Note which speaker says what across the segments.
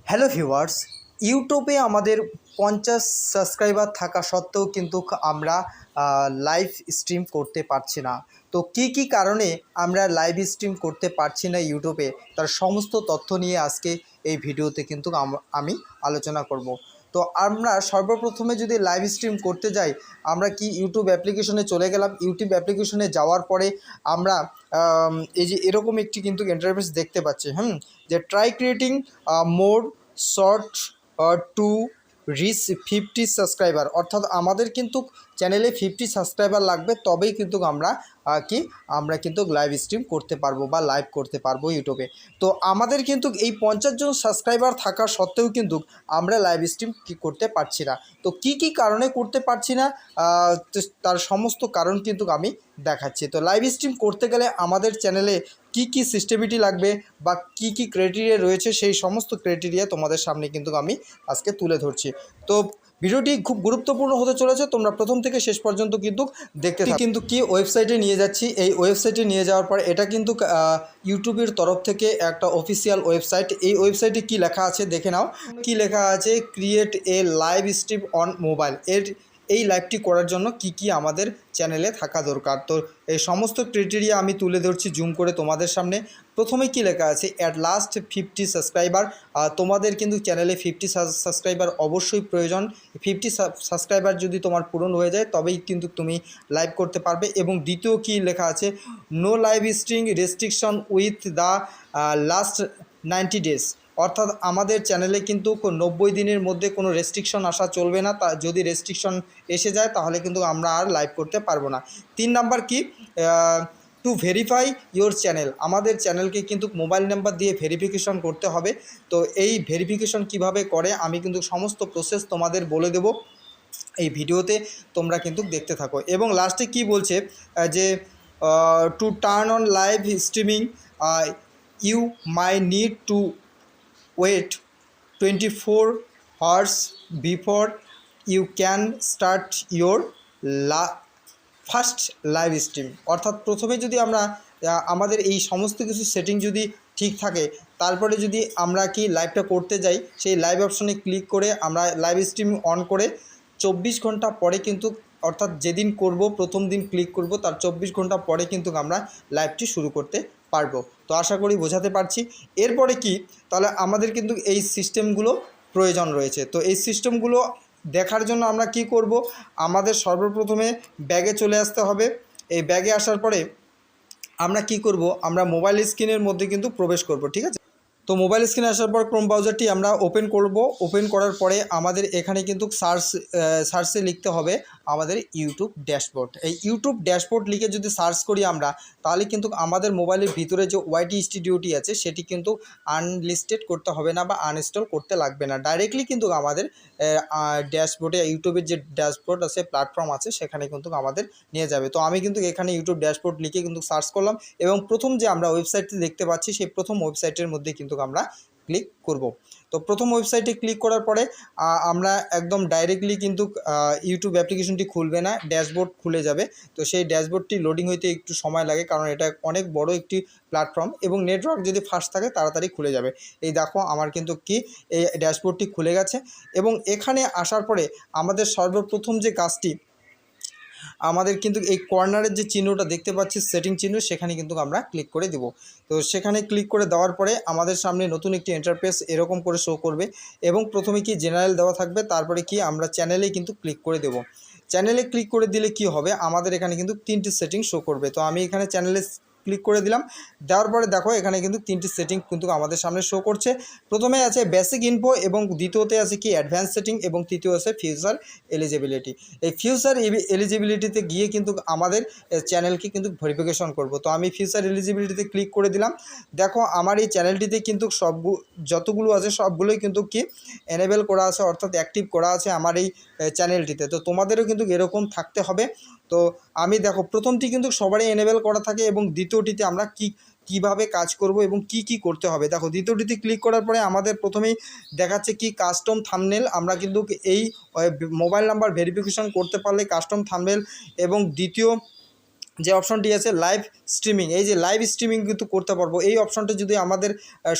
Speaker 1: Hello viewers, ইউটিউবে আমাদের 50 subscriber থাকা সত্ত্বেও কিন্তু আমরা লাইভ স্ট্রিম করতে পারছি না। তো কি কারণে আমরা লাইভ স্ট্রিম করতে পারছি না ইউটিউবে, তার সমস্ত তথ্য নিয়ে আজকে এই ভিডিওতে কিন্তু আমি আলোচনা করব। তো আমরা সর্বপ্রথমে যদি লাইভ স্ট্রিম করতে যাই, আমরা কি ইউটিউব অ্যাপ্লিকেশনে চলে গেলাম। ইউটিউব অ্যাপ্লিকেশনে যাওয়ার পরে আমরা এই যে এরকম একটি কিন্তু ইন্টারফেস দেখতে পাচ্ছি, যে try creating more short to reach 50 subscriber, অর্থাৎ আমাদের কিন্তু চ্যানেলে 50 সাবস্ক্রাইবার লাগবে, তবেই কিন্তু আমরা কিন্তু লাইভ স্ট্রিম করতে পারবো বা লাইভ করতে পারবো ইউটিউবে। তো আমাদের কিন্তু এই 50 জন সাবস্ক্রাইবার থাকা সত্ত্বেও কিন্তু আমরা লাইভ স্ট্রিম করতে পারছি না। তো কি কারণে করতে পারছি না, তার সমস্ত কারণ কিন্তু আমি দেখাচ্ছি। তো লাইভ স্ট্রিম করতে গেলে আমাদের চ্যানেলে কি সিস্টেমিটি লাগবে বা কি ক্রাইটেরিয়া রয়েছে, সেই সমস্ত ক্রাইটেরিয়া তোমাদের সামনে কিন্তু আমি আজকে তুলে ধরছি। তো ভিডিওটি খুব গুরুত্বপূর্ণ হতে চলেছে, তোমরা প্রথম থেকে শেষ পর্যন্ত কিন্তু দেখতে থাকো। কিন্তু কি ওয়েবসাইটে নিয়ে যাচ্ছি, এই ওয়েবসাইটে নিয়ে যাওয়ার পর এটা কিন্তু ইউটিউবের তরফ থেকে একটা অফিসিয়াল ওয়েবসাইট। এই ওয়েবসাইটে কি লেখা আছে দেখে নাও। কি লেখা আছে, create a live stream on mobile. এই লাইভটি করার জন্য কি আমাদের চ্যানেলে থাকা দরকার। তো এই সমস্ত ক্রাইটেরিয়া আমি তুলে ধরছি জুম করে তোমাদের সামনে। প্রথমে কি লেখা আছে, অ্যাট লাস্ট 50 সাবস্ক্রাইবার। তোমাদের কিন্তু চ্যানেলে 50 সাবস্ক্রাইবার অবশ্যই প্রয়োজন। 50 সাবস্ক্রাইবার যদি তোমার পূরণ হয়ে যায় তবেই কিন্তু তুমি লাইভ করতে পারবে। এবং দ্বিতীয় কি লেখা আছে, no live stream restriction with the last 90 days, অর্থাৎ আমাদের চ্যানেলে কিন্তু 90 দিনের মধ্যে কোনো রেস্ট্রিকশন আসা চলবে না। তা যদি রেস্ট্রিকশন এসে যায় তাহলে কিন্তু আমরা আর লাইভ করতে পারবো না। 3 নাম্বার কি, টু ভেরিফাই ইওর চ্যানেল। আমাদের চ্যানেলকে কিন্তু মোবাইল নাম্বার দিয়ে ভেরিফিকেশন করতে হবে। তো এই ভেরিফিকেশন কিভাবে করে আমি কিন্তু সমস্ত প্রসেস তোমাদের বলে দেব এই ভিডিওতে, তোমরা কিন্তু দেখতে থাকো। এবং লাস্টে কি বলছে, যে to turn on live streaming you may need to wait 24 hours before you can start your first live stream. অর্থাৎ প্রথমে যদি আমরা আমাদের এই সমস্ত কিছু সেটিং যদি ঠিক থাকে, তারপরে যদি আমরা কি লাইভটা করতে যাই, সেই লাইভ অপশনে ক্লিক করে আমরা লাইভ স্ট্রিম অন করে 24 ঘন্টা পরে কিন্তু, অর্থাৎ যেদিন করব প্রথম দিন ক্লিক করব তার 24 ঘন্টা পরে কিন্তু আমরা লাইভটি শুরু করতে পারবো। তো আশা করি বোঝাতে পারছি। এরপরে কি, তাহলে আমাদের কিন্তু এই সিস্টেমগুলো প্রয়োজন রয়েছে। তো এই সিস্টেমগুলো দেখার জন্য আমরা কি করব, আমাদের সর্বপ্রথমে ব্যাগে চলে আসতে হবে। এই ব্যাগে আসার পরে আমরা কি করব, আমরা মোবাইল স্ক্রিনের মধ্যে কিন্তু প্রবেশ করব, ঠিক আছে। তো মোবাইল স্ক্রিনে আসার পর ক্রোম ব্রাউজারটি আমরা ওপেন করব। ওপেন করার পরে আমাদের এখানে কিন্তু সার্চে লিখতে হবে আমাদের ইউটিউব ড্যাশবোর্ড। এই ইউটিউব ড্যাশবোর্ড লিখে যদি সার্চ করি আমরা, তাহলে কিন্তু আমাদের মোবাইলের ভিতরে যে ওয়াইটি স্টুডিওটি আছে সেটি কিন্তু আনলিস্টেড করতে হবে না বা আনইনস্টল করতে লাগবে না। ডাইরেক্টলি কিন্তু আমাদের ড্যাশবোর্ডে ইউটিউবের যে ড্যাশবোর্ড আছে, প্ল্যাটফর্ম আছে, সেখানে কিন্তু আমাদের নিয়ে যাবে। তো আমি কিন্তু এখানে ইউটিউব ড্যাশবোর্ড লিখে কিন্তু সার্চ করলাম এবং প্রথম যে আমরা ওয়েবসাইটটি দেখতে পাচ্ছি সেই প্রথম ওয়েবসাইটের মধ্যে কিন্তু আমরা ক্লিক করব। তো প্রথম ওয়েবসাইটে ক্লিক করার পরে আমরা একদম ডাইরেক্টলি কিন্তু ইউটিউব অ্যাপ্লিকেশনটি খুলবে না, ড্যাশবোর্ড খুলে যাবে। তো সেই ড্যাশবোর্ডটি লোডিং হইতে একটু সময় লাগে, কারণ এটা অনেক বড় একটি প্ল্যাটফর্ম এবং নেটওয়ার্ক যদি ফাস্ট থাকে তাড়াতাড়ি খুলে যাবে। এই দেখো আমার কিন্তু এই ড্যাশবোর্ডটি খুলে গেছে। এবং এখানে আসার পরে আমাদের সর্বপ্রথম যে কাজটি, আমাদের কিন্তু এই কর্নারের যে চিহ্নটা দেখতে পাচ্ছি সেটিং চিহ্ন, সেখানে কিন্তু আমরা ক্লিক করে দেব। তো সেখানে ক্লিক করে দেওয়ার পরে আমাদের সামনে নতুন একটি ইন্টারফেস এরকম করে শো করবে এবং প্রথমে কি জেনারেল দেওয়া থাকবে, তারপরে কি আমরা চ্যানেলে কিন্তু ক্লিক করে দেব। চ্যানেলে ক্লিক করে দিলে কি হবে, আমাদের এখানে কিন্তু 3টি সেটিং শো করবে। তো আমি এখানে চ্যানেলে ক্লিক করে দিলাম। দেওয়ার পরে দেখো এখানে কিন্তু 3টি সেটিং কিন্তু আমাদের সামনে শো করছে। প্রথমে আছে বেসিক ইনফো এবং দ্বিতীয়তে আছে কি অ্যাডভান্স সেটিং এবং তৃতীয় আছে ফিউচার এলিজিবিলিটি। এই ফিউচার এলিজিবিলিটিতে গিয়ে কিন্তু আমাদের চ্যানেলকে কিন্তু ভেরিফিকেশন করব। তো আমি ফিউচার এলিজিবিলিটিতে ক্লিক করে দিলাম। দেখো আমার এই চ্যানেলটিতে কিন্তু যতগুলো আছে সবগুলোই কিন্তু কি এনেবেল করা আছে, অর্থাৎ অ্যাক্টিভ করা আছে আমার এই চ্যানেলটিতে। তো তোমাদেরও কিন্তু এরকম থাকতে হবে। তো আমি দেখো প্রথমটি কিন্তু সবারই এনেবেল করা থাকে এবং দ্বিতীয়টিতে আমরা কিভাবে কাজ করব এবং কি করতে হবে। দেখো দ্বিতীয়টিতে ক্লিক করার পরে আমাদের প্রথমেই দেখাচ্ছে কি কাস্টম থাম্বনেল। আমরা কিন্তু এই মোবাইল নাম্বার ভেরিফিকেশন করতে পারলে কাস্টম থাম্বনেল এবং দ্বিতীয় যে অপশনটি আছে লাইভ স্ট্রিমিং, এই যে লাইভ স্ট্রিমিং কিন্তু করতে পারবো। এই অপশনটা যদি আমাদের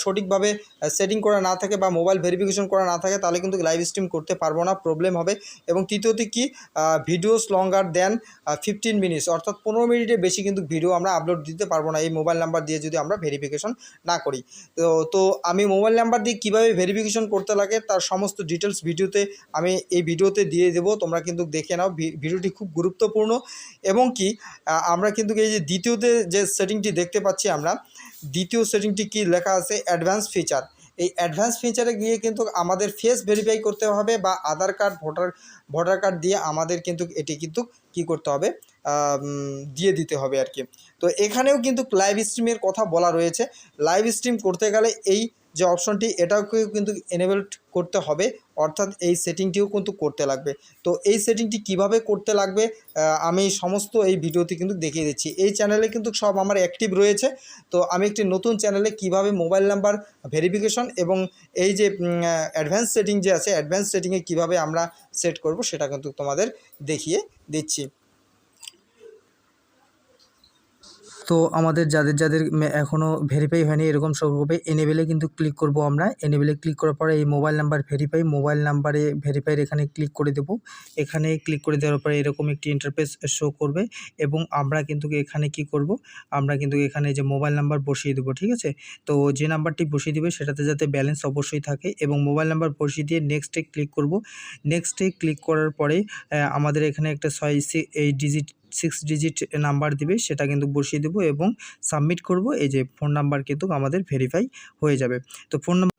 Speaker 1: সঠিকভাবে সেটিং করা না থাকে বা মোবাইল ভেরিফিকেশন করা না থাকে তাহলে কিন্তু লাইভ স্ট্রিম করতে পারবো না, প্রবলেম হবে। এবং তৃতীয়ত কি, ভিডিওস লঙ্গার দেন 15 মিনিটস, অর্থাৎ 15 মিনিটের বেশি কিন্তু ভিডিও আমরা আপলোড দিতে পারবো না এই মোবাইল নাম্বার দিয়ে যদি আমরা ভেরিফিকেশন না করি। তো আমি মোবাইল নাম্বার দিয়ে কীভাবে ভেরিফিকেশন করতে লাগে তার সমস্ত ডিটেলস ভিডিওতে আমি এই ভিডিওতে দিয়ে দেবো, তোমরা কিন্তু দেখে নাও। ভিডিওটি খুব গুরুত্বপূর্ণ। এবং কি আমরা কিন্তু এই যে দ্বিতীয়তে যে সেটিংটি দেখতে পাচ্ছি আমরা, দ্বিতীয় সেটিংটি কি লেখা আছে, অ্যাডভান্স ফিচার। এই অ্যাডভান্স ফিচারে গিয়ে কিন্তু আমাদের ফেস ভেরিফাই করতে হবে বা আধার কার্ড ভোটার কার্ড দিয়ে আমাদের কিন্তু এটি কিন্তু কী করতে হবে, দিয়ে দিতে হবে আর কি। তো এখানেও কিন্তু লাইভ স্ট্রিমের কথা বলা রয়েছে। লাইভ স্ট্রিম করতে গেলে এই যে অপশনটি এটাকেও কিন্তু এনেবলড করতে হবে, অর্থাৎ এই সেটিংটিও কিন্তু করতে লাগবে। তো এই সেটিংটি কিভাবে করতে লাগবে আমি সমস্ত এই ভিডিওতে কিন্তু দেখিয়ে দিচ্ছি। এই চ্যানেলে কিন্তু সব আমার অ্যাক্টিভ রয়েছে। তো আমি একটি নতুন চ্যানেলে কিভাবে মোবাইল নাম্বার ভেরিফিকেশন এবং এই যে অ্যাডভান্স সেটিং যে আছে, অ্যাডভান্স সেটিংয়ে কীভাবে আমরা সেট করব সেটা কিন্তু তোমাদের দেখিয়ে দিচ্ছি। তো আমাদের যাদের এখনও ভেরিফাই হয়নি এরকম সবভাবে এনেবেলে কিন্তু ক্লিক করব আমরা। এনেবেলে ক্লিক করার পরে এই মোবাইল নাম্বার ভেরিফাই, মোবাইল নাম্বারে ভেরিফাইয়ের এখানে ক্লিক করে দেব। এখানে ক্লিক করে দেওয়ার পরে এরকম একটি ইন্টারফেস শো করবে এবং আমরা কিন্তু এখানে কি করব, আমরা কিন্তু এখানে যে মোবাইল নাম্বার বসিয়ে দেবো, ঠিক আছে। তো যে নাম্বারটি বসিয়ে দিবে সেটাতে যাতে ব্যালেন্স অবশ্যই থাকে এবং মোবাইল নাম্বার বসিয়ে দিয়ে নেক্সটে ক্লিক করব। নেক্সটে ক্লিক করার পরে আমাদের এখানে একটা 6 ডিজিট নাম্বার দিবে, সেটা কিন্তু বসিয়ে দেবো এবং সাবমিট করব। এই যে ফোন নাম্বার কিন্তু আমাদের ভেরিফাই হয়ে যাবে। তো ফোন নাম্বার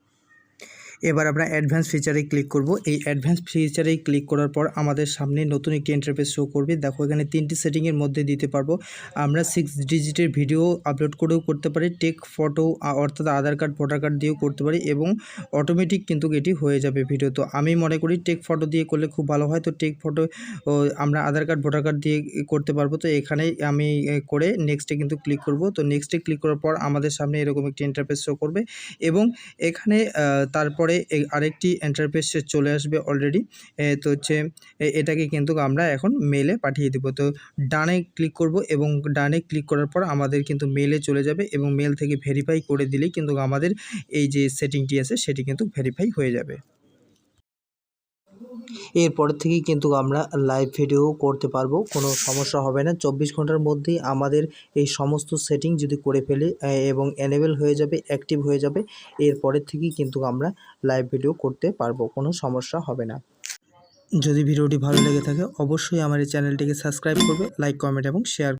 Speaker 1: এবার আমরা অ্যাডভান্স ফিচারে ক্লিক করব। এই অ্যাডভান্স ফিচারে ক্লিক করার পর আমাদের সামনে নতুন একটি ইন্টারফেস শো করবে। দেখো এখানে 3টি সেটিংয়ের মধ্যে দিতে পারবো। আমরা 6 ডিজিটের ভিডিও আপলোড করেও করতে পারি, টেক ফটো অর্থাৎ আধার কার্ড ভোটার কার্ড দিয়েও করতে পারি এবং অটোমেটিক কিন্তু এটি হয়ে যাবে ভিডিও। তো আমি মনে করি টেক ফটো দিয়ে করলে খুব ভালো হয়। তো টেক ফটো আমরা আধার কার্ড ভোটার কার্ড দিয়ে করতে পারবো। তো এখানে আমি করে নেক্সটে কিন্তু ক্লিক করব। তো নেক্সটে ক্লিক করার পর আমাদের সামনে এরকম একটি ইন্টারফেস শো করবে এবং এখানে তারপরে আরেকটি ইন্টারফেস চলে আসবে অলরেডি। তো হচ্ছে এটাকে কিন্তু আমরা এখন মেলে পাঠিয়ে দেব। তো ডানে ক্লিক করব এবং ডানে ক্লিক করার পর আমাদের কিন্তু মেলে চলে যাবে এবং মেল থেকে ভেরিফাই করে দিলেই কিন্তু আমাদের এই যে সেটিংটি আছে সেটি কিন্তু ভেরিফাই হয়ে যাবে। এরপর থেকেই কিন্তু আমরা লাইভ ভিডিও করতে পারবো, কোনো সমস্যা হবে না। 24 ঘন্টার মধ্যেই আমাদের এই সমস্ত সেটিং যদি করে ফেলি এবং এনেবল হয়ে যাবে, অ্যাক্টিভ হয়ে যাবে, এরপরের থেকেই কিন্তু আমরা লাইভ ভিডিও করতে পারবো, কোনো সমস্যা হবে না। যদি ভিডিওটি ভালো লেগে থাকে অবশ্যই আমার এই চ্যানেলটিকে সাবস্ক্রাইব করবে, লাইক, কমেন্ট এবং শেয়ার